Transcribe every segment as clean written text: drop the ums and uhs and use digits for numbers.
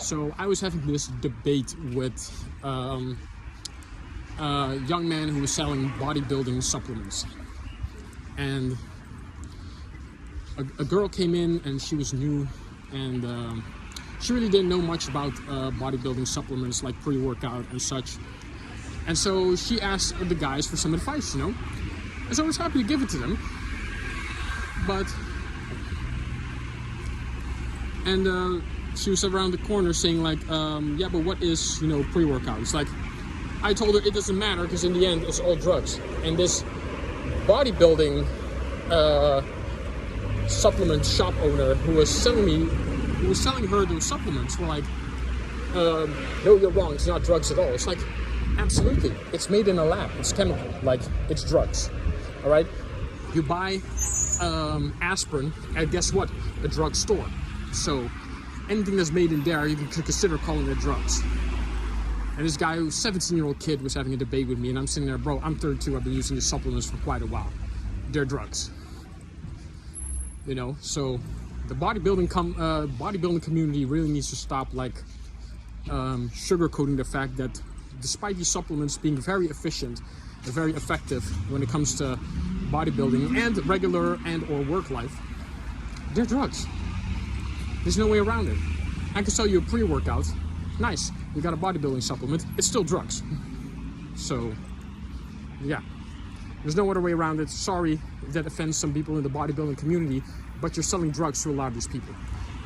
So I was having this debate with a young man who was selling bodybuilding supplements, and a girl came in and she was new, and she really didn't know much about bodybuilding supplements like pre-workout and such. And so she asked the guys for some advice, And so I was happy to give it to them. And she was around the corner saying like, yeah, but what is, pre-workout? It's like, I told her it doesn't matter because in the end it's all drugs. And this bodybuilding supplement shop owner who was selling her those supplements were like, no, you're wrong, it's not drugs at all. It's like, absolutely, it's made in a lab, it's chemical, like it's drugs. All right, you buy aspirin at, guess what, a drugstore. So anything that's made in there you can consider calling it drugs. And this guy, who's 17-year-old kid, was having a debate with me, and I'm sitting there, bro, I'm 32, I've been using these supplements for quite a while. They're drugs. So the bodybuilding community really needs to stop sugarcoating the fact that despite these supplements being very efficient and very effective when it comes to bodybuilding and regular and or work life, they're drugs. There's no way around it. I can sell you a pre-workout. Nice, you got a bodybuilding supplement. It's still drugs. So, yeah. There's no other way around it. Sorry if that offends some people in the bodybuilding community, but you're selling drugs to a lot of these people.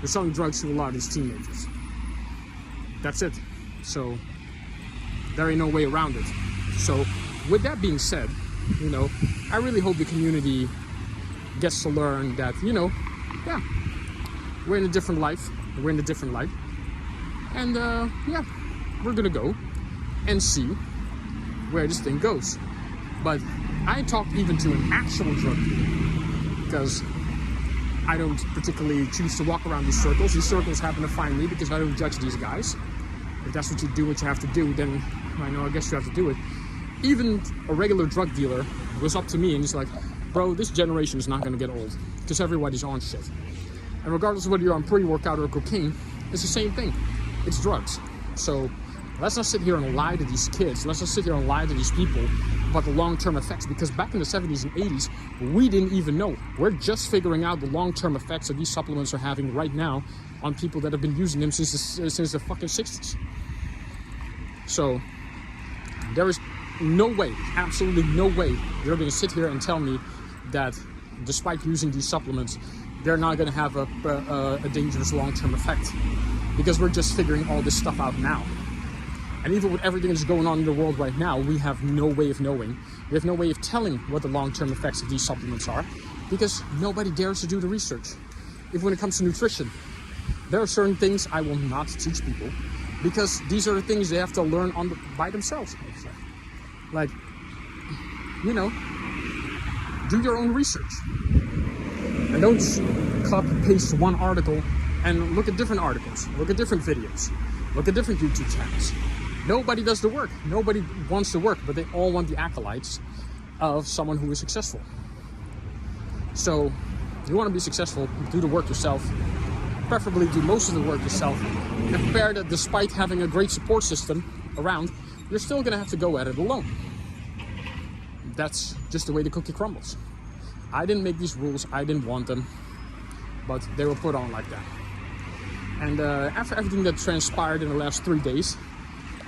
You're selling drugs to a lot of these teenagers. That's it. So, there ain't no way around it. So, with that being said, I really hope the community gets to learn that, yeah, we're in a different life. We're in a different life. And, yeah, we're gonna go and see where this thing goes. But I talked even to an actual drug dealer because I don't particularly choose to walk around these circles. These circles happen to find me because I don't judge these guys. If that's what you do, what you have to do, then I guess you have to do it. Even a regular drug dealer was up to me and he's like, bro, this generation is not going to get old because everybody's on shit. And regardless of whether you're on pre-workout or cocaine, it's the same thing. It's drugs. So let's not sit here and lie to these kids. Let's not sit here and lie to these people about the long-term effects, because back in the 70s and 80s, we didn't even know. We're just figuring out the long-term effects that these supplements are having right now on people that have been using them since the fucking 60s. So there is no way, absolutely no way, you're going to sit here and tell me that despite using these supplements, they're not going to have a dangerous long-term effect, because we're just figuring all this stuff out now. And even with everything that's going on in the world right now, we have no way of knowing. We have no way of telling what the long-term effects of these supplements are, because nobody dares to do the research. Even when it comes to nutrition, there are certain things I will not teach people, because these are the things they have to learn by themselves. Like, do your own research. And don't copy paste one article and look at different articles, look at different videos, look at different YouTube channels. Nobody does the work. Nobody wants the work, but they all want the acolytes of someone who is successful. So, you want to be successful, do the work yourself. Preferably do most of the work yourself. And prepare that despite having a great support system around, you're still going to have to go at it alone. That's just the way the cookie crumbles. I didn't make these rules. I didn't want them. But they were put on like that. And after everything that transpired in the last 3 days,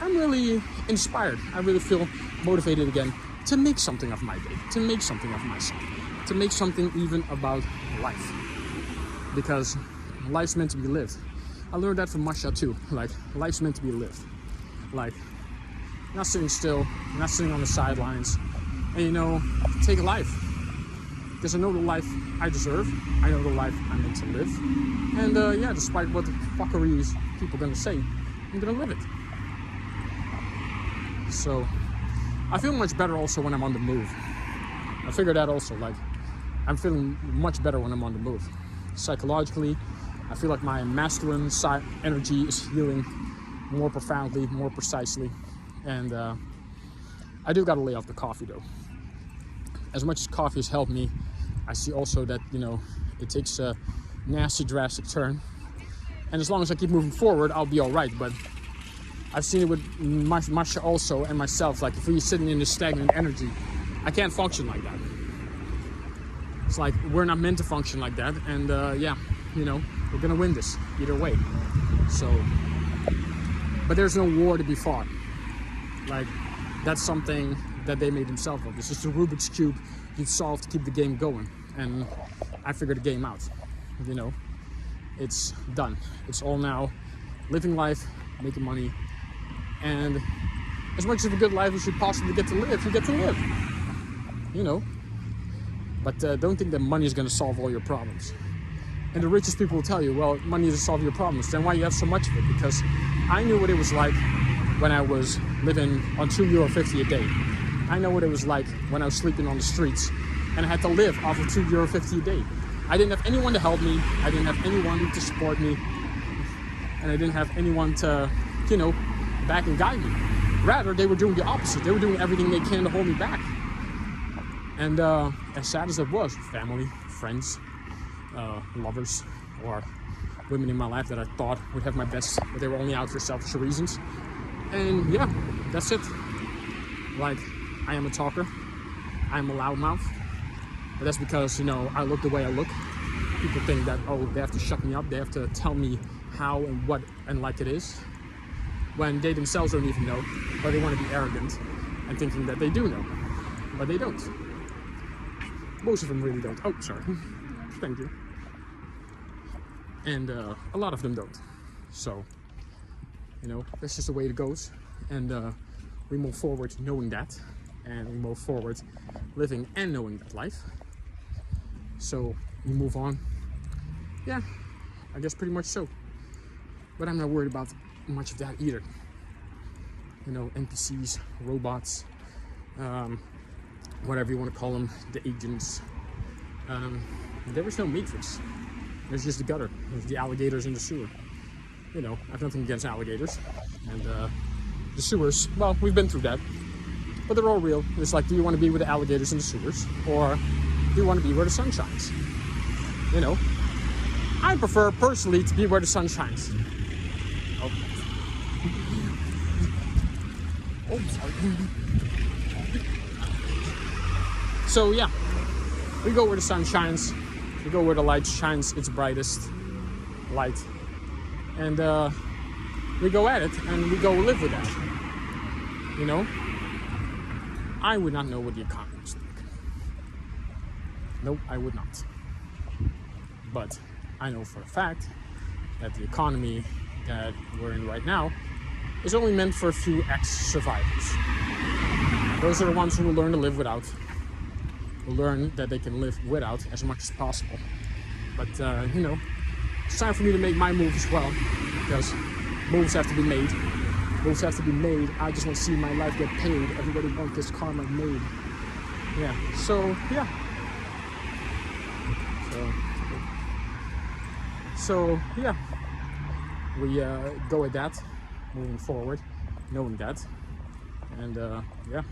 I'm really inspired. I really feel motivated again to make something of my day, to make something of myself, to make something even about life. Because life's meant to be lived. I learned that from Masha too. Like, life's meant to be lived. Like, not sitting still, not sitting on the sidelines, and take life. Because I know the life I deserve. I know the life I'm meant to live. And yeah, despite what the fuckery is people are gonna say, I'm gonna live it. So, I feel much better also when I'm on the move. I figured that also, like, I'm feeling much better when I'm on the move. Psychologically, I feel like my masculine side energy is healing more profoundly, more precisely. And I do gotta lay off the coffee though. As much as coffee has helped me, I see also that, it takes a nasty, drastic turn. And as long as I keep moving forward, I'll be all right. But I've seen it with Masha also and myself. Like, if we're sitting in this stagnant energy, I can't function like that. It's like we're not meant to function like that. And yeah, you know, we're gonna win this either way. So, but there's no war to be fought. Like, that's something that they made themselves up. It's just a Rubik's Cube you solve to keep the game going. And I figured the game out. You know, it's done. It's all now living life, making money, and as much of a good life as you possibly get to live, you get to live. You know, but don't think that money is going to solve all your problems. And the richest people will tell you, well, money doesn't solve your problems. Then why you have so much of it? Because I knew what it was like when I was living on €2.50 a day. I know what it was like when I was sleeping on the streets and I had to live off of €2.50 a day. I didn't have anyone to help me. I didn't have anyone to support me. And I didn't have anyone to, you know, back and guide me. Rather, they were doing the opposite. They were doing everything they can to hold me back. And as sad as it was, family, friends, lovers, or women in my life that I thought would have my best, but they were only out for selfish reasons. And yeah, that's it. Like, I am a talker. I am a loudmouth. But that's because, you know, I look the way I look. People think that, oh, they have to shut me up. They have to tell me how and what and like it is. When they themselves don't even know, but they want to be arrogant and thinking that they do know. But they don't. Most of them really don't. Oh, sorry. Thank you. And a lot of them don't. So, you know, that's just the way it goes. And we move forward knowing that. And we move forward living and knowing that life. So we move on. Yeah, I guess pretty much so. But I'm not worried about much of that either. You know, NPCs, robots, whatever you want to call them, the agents. There was no matrix. There's just the gutter. There's the alligators in the sewer. You know, I have nothing against alligators. And the sewers, well, we've been through that. But they're all real. It's like, do you want to be with the alligators in the sewers? Or do you want to be where the sun shines? You know, I prefer personally to be where the sun shines. Oh, oh, sorry. So yeah, we go where the sun shines. We go where the light shines its brightest light. And we go at it and we go live with that. You know? I would not know what the economy is like. Nope, I would not. But I know for a fact that the economy that we're in right now is only meant for a few ex-survivors. Those are the ones who will learn to live without, will learn that they can live without as much as possible. But, you know, it's time for me to make my move as well, because moves have to be made. Moves have to be made. I just want to see my life get paid. Everybody wants this karma made. Yeah, so, yeah. So yeah, we go at that, moving forward, knowing that, and yeah,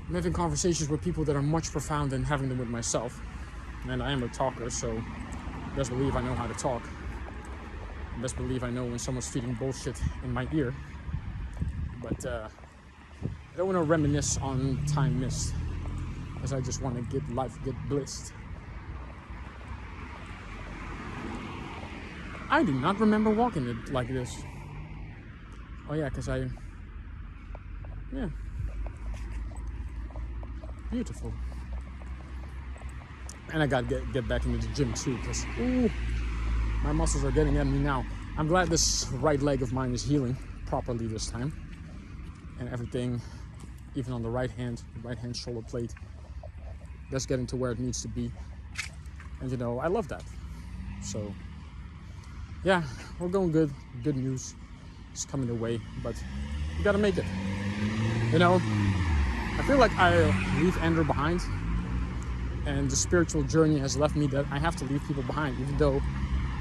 I'm having conversations with people that are much profound than having them with myself, and I am a talker, so best believe I know how to talk. Best believe I know when someone's feeding bullshit in my ear, but I don't want to reminisce on time missed, as I just want to get life, get blissed. I do not remember walking it like this. Oh yeah, because yeah. Beautiful. And I gotta get back into the gym too, because my muscles are getting at me now. I'm glad this right leg of mine is healing properly this time. And everything, even on the right hand shoulder plate, that's getting to where it needs to be. And you know, I love that. So yeah, we're going good. Good news is coming the way, but you gotta make it. You know, I feel like I leave Andrew behind, and the spiritual journey has left me that I have to leave people behind, even though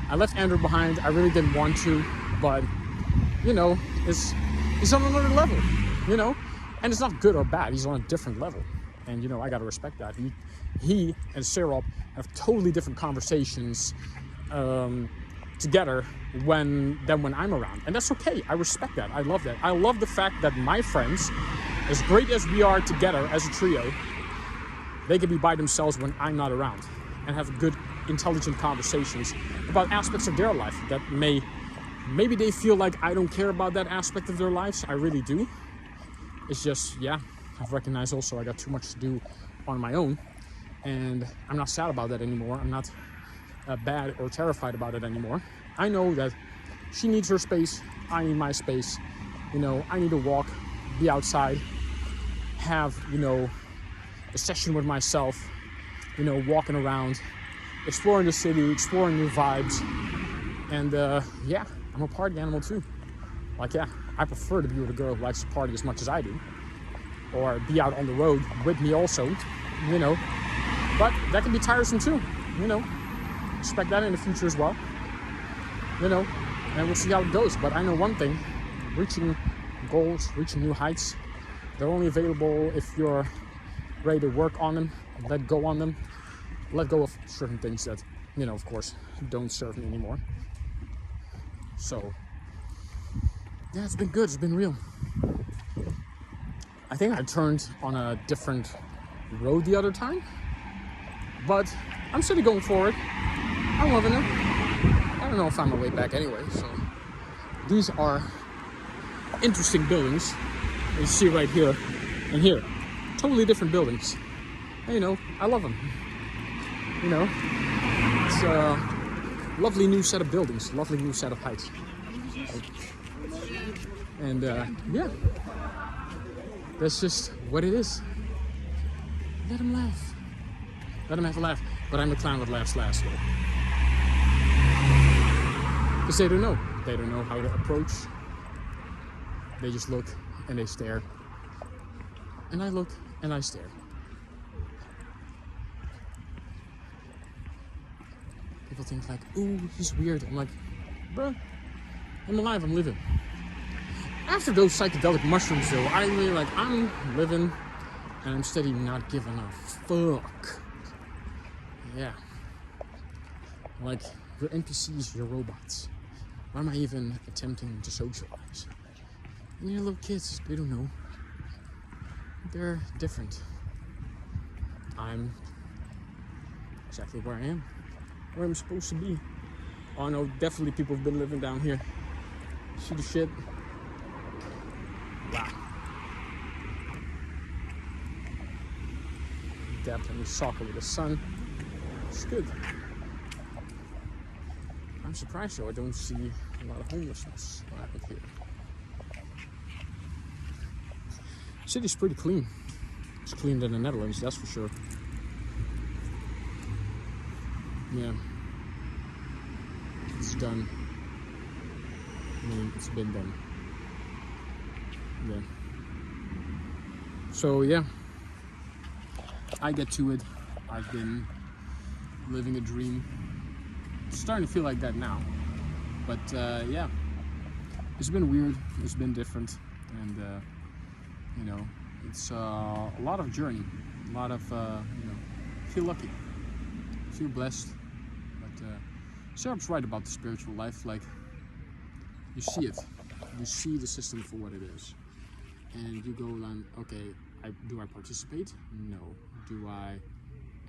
I left Andrew behind. I really didn't want to, but you know, he's on another level, you know, and it's not good or bad. He's on a different level, and you know, I gotta respect that. He and Sarah have totally different conversations. together when I'm around. And that's okay. I respect that. I love that. I love the fact that my friends, as great as we are together as a trio, they can be by themselves when I'm not around and have good, intelligent conversations about aspects of their life that maybe they feel like I don't care about that aspect of their lives. I really do. It's just, yeah, I've recognized also I got too much to do on my own, and I'm not sad about that anymore. I'm not bad or terrified about it anymore. I know that she needs her space, I need my space. You know, I need to walk, be outside, have, you know, a session with myself, you know, walking around, exploring the city, exploring new vibes. And yeah, I'm a party animal too. Like, yeah, I prefer to be with a girl who likes to party as much as I do, or be out on the road with me also, you know. But that can be tiresome too, you know. Expect that in the future as well, you know, and we'll see how it goes. But I know one thing: reaching goals, reaching new heights, they're only available if you're ready to work on them, let go on them, let go of certain things that, you know, of course, don't serve me anymore. So, yeah, it's been good, it's been real. I think I turned on a different road the other time, but I'm still going forward. I'm loving it. I don't know if I'm on my way back anyway, so. These are interesting buildings you see right here and here. Totally different buildings. And, you know, I love them. You know, it's a lovely new set of buildings, lovely new set of heights. And yeah, that's just what it is. Let them laugh. Let them have a laugh. But I'm the clown that laughs last, though. Because they don't know. They don't know how to approach. They just look and they stare. And I look and I stare. People think like, ooh, he's weird. I'm like, bruh, I'm alive, I'm living. After those psychedelic mushrooms though, I really like, I'm living and I'm steady not giving a fuck. Yeah. Like, you're NPCs, you're robots. Why am I even attempting to socialize? And you're little kids, they don't know. They're different. I'm exactly where I am. Where I'm supposed to be. Oh no, definitely people have been living down here. See the shit? Wow. Definitely soccer with the sun. It's good. I'm surprised though I don't see a lot of homelessness out here. City's pretty clean. It's cleaner than the Netherlands, that's for sure. Yeah. It's done. I mean, it's been done. Yeah. So yeah, I get to it. I've been living a dream. It's starting to feel like that now. But yeah, it's been weird. It's been different, and you know, it's a lot of journey, a lot of you know, feel lucky, feel blessed. But Sarab's right about the spiritual life. Like, you see it, you see the system for what it is, and you go then, okay, do I participate? No. Do I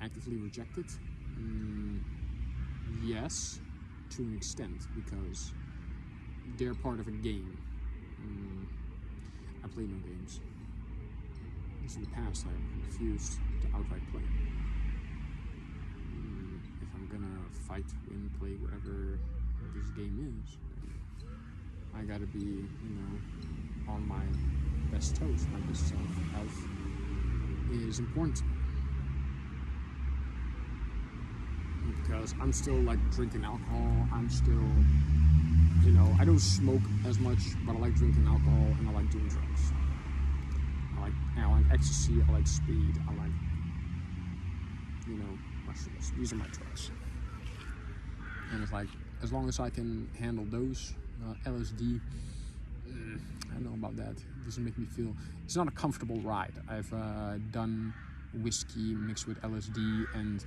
actively reject it? Yes, to an extent, because they're part of a game. I play no games. In the past, I refused to outright play. If I'm gonna fight, win, play, whatever this game is, I gotta be, you know, on my best toes. My best self. Health is important to me. Because I'm still like drinking alcohol. I'm still, you know, I don't smoke as much, but I like drinking alcohol and I like doing drugs. I like ecstasy, I like speed, I like, you know, mushrooms. These are my drugs. And it's like, as long as I can handle those, LSD, I don't know about that. It doesn't make me feel, it's not a comfortable ride. I've done whiskey mixed with LSD, and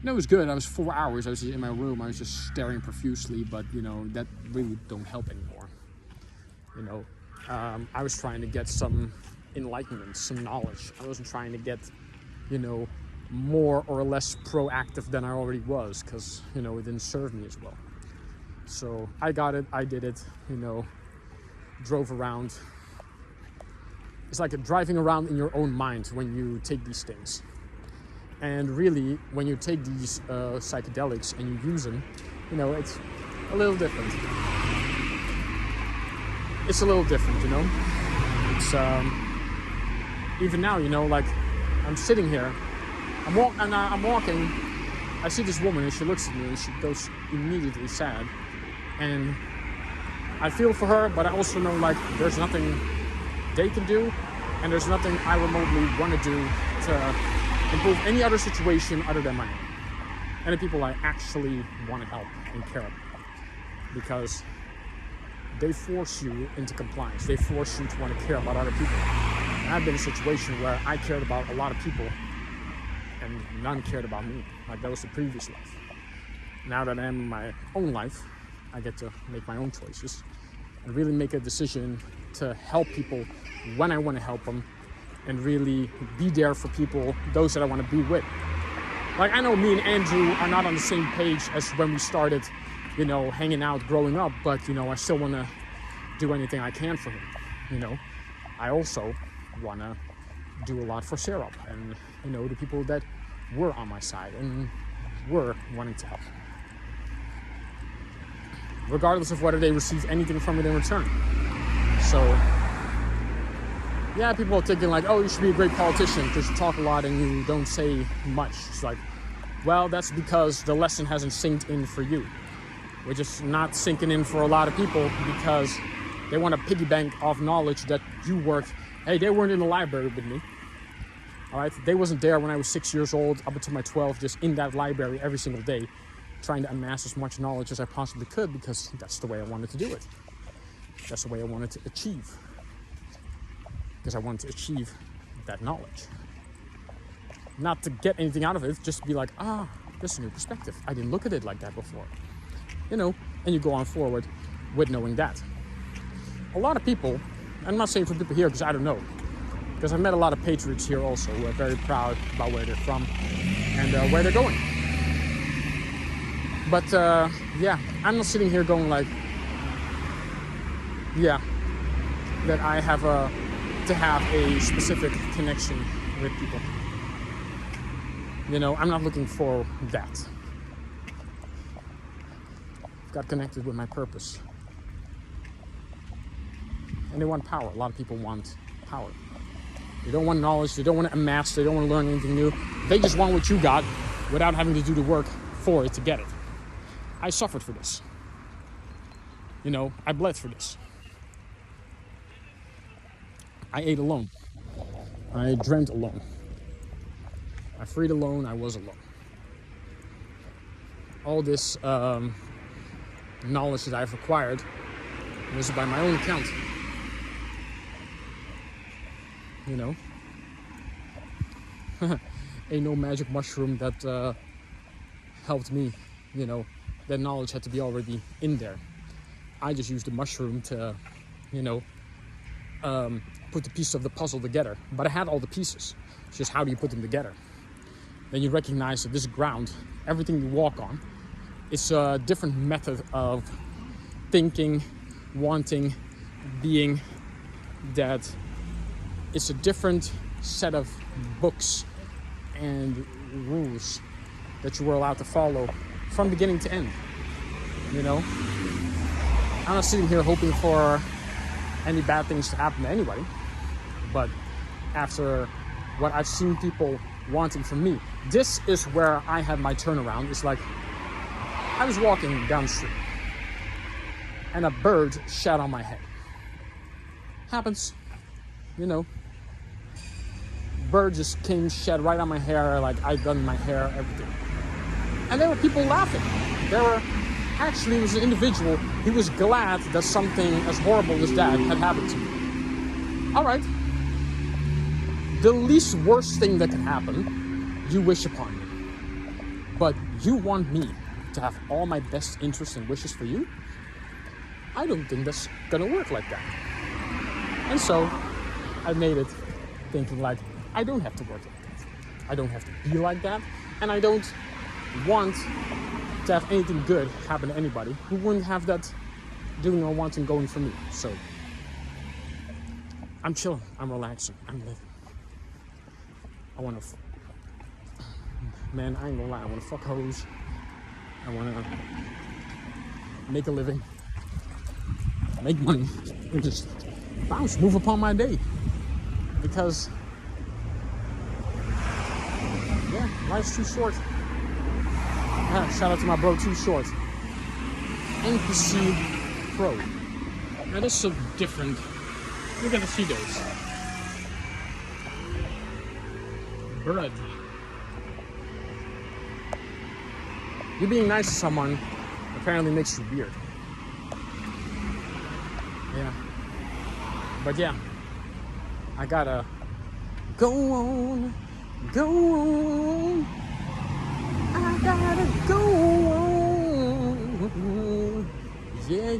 And it was good. I was 4 hours. I was in my room. I was just staring profusely, but that really don't help anymore. I was trying to get some enlightenment, some knowledge. I wasn't trying to get, more or less proactive than I already was, because, it didn't serve me as well. So I got it. I did it, drove around. It's like driving around in your own mind when you take these things. And really, when you take these psychedelics and you use them, it's a little different. It's a little different, It's even now, like I'm sitting here, I'm walking. I see this woman and she looks at me and she goes immediately sad, and I feel for her, but I also know like there's nothing they can do, and there's nothing I remotely want to do to improve any other situation other than my own and the people I actually want to help and care about, because they force you into compliance. They force you to want to care about other people. And I've been in a situation where I cared about a lot of people and none cared about me. Like that was the previous life. Now that I'm in my own life, I get to make my own choices and really make a decision to help people when I want to help them, and really be there for people, those that I want to be with. Like I know me and Andrew are not on the same page as when we started hanging out growing up, but I still want to do anything I can for him. I also want to do a lot for Sarah and the people that were on my side and were wanting to help, regardless of whether they receive anything from it in return. So yeah, people are thinking like, oh, you should be a great politician because you talk a lot and you don't say much. It's like, well, that's because the lesson hasn't sinked in for you. Which is not sinking in for a lot of people because they want to piggy bank off knowledge that you worked. Hey, they weren't in the library with me. All right, they wasn't there when I was 6 years old up until my 12, just in that library every single day, trying to amass as much knowledge as I possibly could because that's the way I wanted to do it. That's the way I wanted to achieve. Because I wanted to achieve that knowledge. Not to get anything out of it, just to be like, there's a new perspective. I didn't look at it like that before. And you go on forward with knowing that. A lot of people, I'm not saying for people here because I don't know, because I've met a lot of patriots here also who are very proud about where they're from and where they're going. But I'm not sitting here going like, that I have to have a specific connection with people. I'm not looking for that. Got connected with my purpose. And they want power. A lot of people want power. They don't want knowledge. They don't want to amass. They don't want to learn anything new. They just want what you got without having to do the work for it to get it. I suffered for this. I bled for this. I ate alone. I dreamt alone. I freed alone. I was alone. All this knowledge that I've acquired was by my own account. Ain't no magic mushroom that helped me. That knowledge had to be already in there. I just used the mushroom to, put the pieces of the puzzle together. But I had all the pieces. It's just how do you put them together? Then you recognize that this ground, everything you walk on, it's a different method of thinking, wanting, being, that it's a different set of books and rules that you were allowed to follow from beginning to end. I'm not sitting here hoping for any bad things to happen to anybody, but after what I've seen people wanting from me, this is where I had my turnaround. It's like, I was walking down the street and a bird shat on my head. Happens, Bird just came, shat right on my hair, like I'd done my hair, everything. And there were people laughing. It was an individual, he was glad that something as horrible as that had happened to me. All right. The least worst thing that can happen, you wish upon me. But you want me to have all my best interests and wishes for you, I don't think that's gonna work like that. And so I made it thinking like, I don't have to work like that. I don't have to be like that. And I don't want to have anything good happen to anybody who wouldn't have that doing or wanting going for me. So I'm chilling, I'm relaxing, I'm living. I wanna, man, I ain't gonna lie, I wanna fuck hoes. I wanna make a living, make money, and just bounce, move upon my day. Because, yeah, life's too short. Shout out to my bro, Too Short. NPC Pro. Now that's so different. Look at the Cheetos. Bread. You being nice to someone apparently makes you weird. Yeah. But yeah, I gotta go on. I gotta go on. Yeah.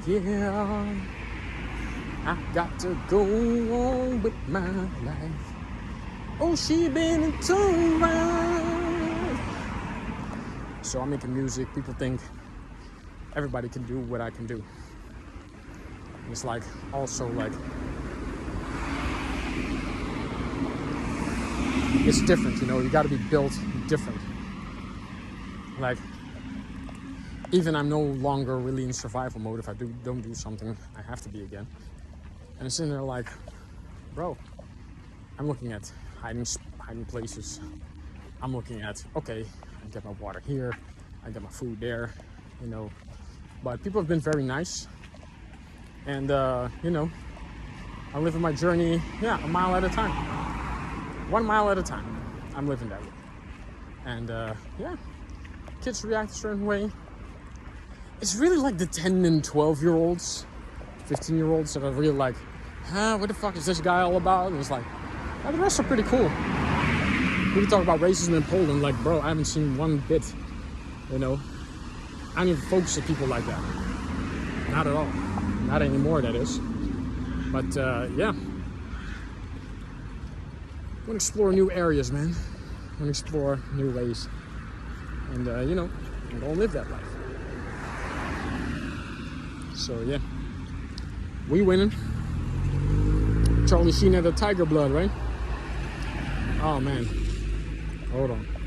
I got to go on with my life. Oh, she been in tune right. So I'm making music. People think everybody can do what I can do. And it's like, also like, it's different, you know, you gotta be built different. Like, even I'm no longer really in survival mode. If I don't do something, I have to be again. And it's in there like, bro, I'm looking at hiding places. I'm looking at, okay, I get my water here, I get my food there, you know. But people have been very nice. And, you know, I'm living my journey, a mile at a time. 1 mile at a time. I'm living that way. And, kids react a certain way. It's really like the 10 and 12-year-olds, 15-year-olds that are really like, what the fuck is this guy all about? And it's like, the rest are pretty cool. We can talk about racism in Poland, like, bro, I haven't seen one bit, you know. I don't even focus on people like that. Not at all. Not anymore, that is. But, yeah. I want to explore new areas, man. I want to explore new ways. And, you know, I'm going to live that life. So, yeah. We winning. Charlie Sheen had the tiger blood, right? Oh, man. Hold on.